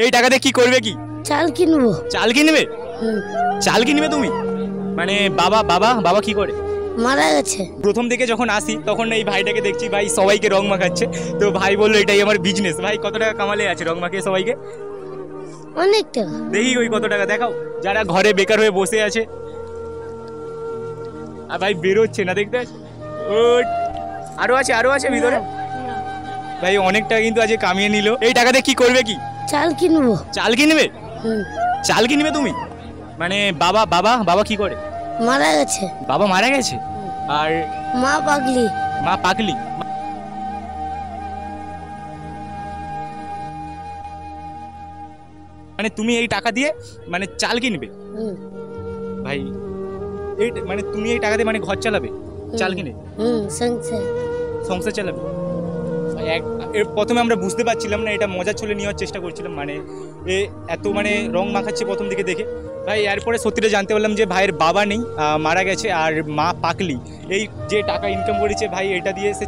এই টাকাতে কি করবে? কি চাল কিনবো। চাল কিনবে? চাল কিনবে তুমি? মানে বাবা বাবা বাবা কি করে? মারা গেছে। প্রথম থেকে যখন আসি তখন এই ভাইটাকে দেখছি, ভাই সবাইকে রং মাখাচ্ছে। তো ভাই বললো এটাই আমার বিজনেস। ভাই কত টাকা কামালে আছে রং মাখিয়ে সবাইকে? অনেক টাকা। দেখি ওই কত টাকা দেখাও, যারা ঘরে বেকার হয়ে বসে আছে। আর ভাই বেরোচ্ছে না, দেখতে পাচ্ছ? ও আরো আছে ভিতরে। ভাই অনেক টাকা কিন্তু আজকে কামিয়ে নিল। এই টাকাতে কি করবে? কি চাল কিনবো। চাল কিনবে? চাল কিনবে তুমি? মানে বাবা বাবা বাবা কি করে? মারা গেছে। বাবা মারা গেছে। আর মা পাগলি। মা পাগলি। মানে তুমি এই টাকা দিয়ে মানে চাল কিনবে? ভাই এই মানে তুমি এই টাকা দিয়ে মানে ঘর চালাবে চাল কিনে? সংসার চালাবে। প্রথমে আমরা বুঝতে পারছিলাম না, এটা মজা চলে নেওয়ার চেষ্টা করছিলাম। মানে এত মানে রং মাখাচ্ছে প্রথম দিকে দেখে। ভাই এরপরে সত্যিটা জানতে পারলাম যে ভাইয়ের বাবা নেই, মারা গেছে, আর মা পাকলি। এই যে টাকা ইনকাম করেছে ভাই, এটা দিয়ে সে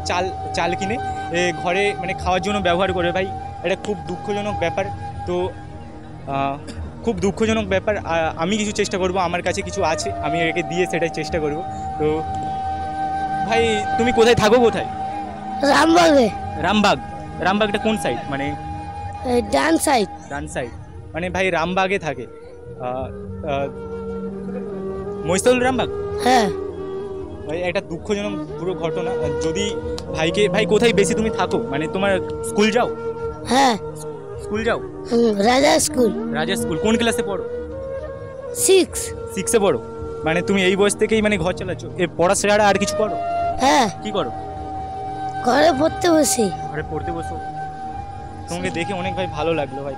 চাল কিনে ঘরে মানে খাওয়ার জন্য ব্যবহার করে। ভাই এটা খুব দুঃখজনক ব্যাপার। তো খুব দুঃখজনক ব্যাপার। আমি কিছু চেষ্টা করব, আমার কাছে কিছু আছে, আমি একে দিয়ে সেটাই চেষ্টা করব। তো ভাই তুমি কোথায় থাকো? কোথায়? রামবাগে। রামবাগ? রামবাগটা কোন সাইড? মানে ডান সাইড। ডান সাইড মানে ভাই রামবাগে থাকে। মহিষাদল রামবাগ? হ্যাঁ ভাই একটা দুঃখজনক পুরো ঘটনা। যদি ভাই কোথায় বেশি তুমি থাকো? মানে তোমার স্কুল যাও? হ্যাঁ স্কুল যাও। রাজা স্কুল। রাজা স্কুল কোন ক্লাসে পড়ো? 6 পড়ো। মানে তুমি এই বয়স থেকেই মানে ঘর চালাচ্ছ? পড়া ছাড়া আর কিছু করো? হ্যাঁ। কি করো? ঘরে পড়তে বসি। ঘরে পড়তে বসো। তোমাকে দেখে অনেক ভাই ভালো লাগলো ভাই।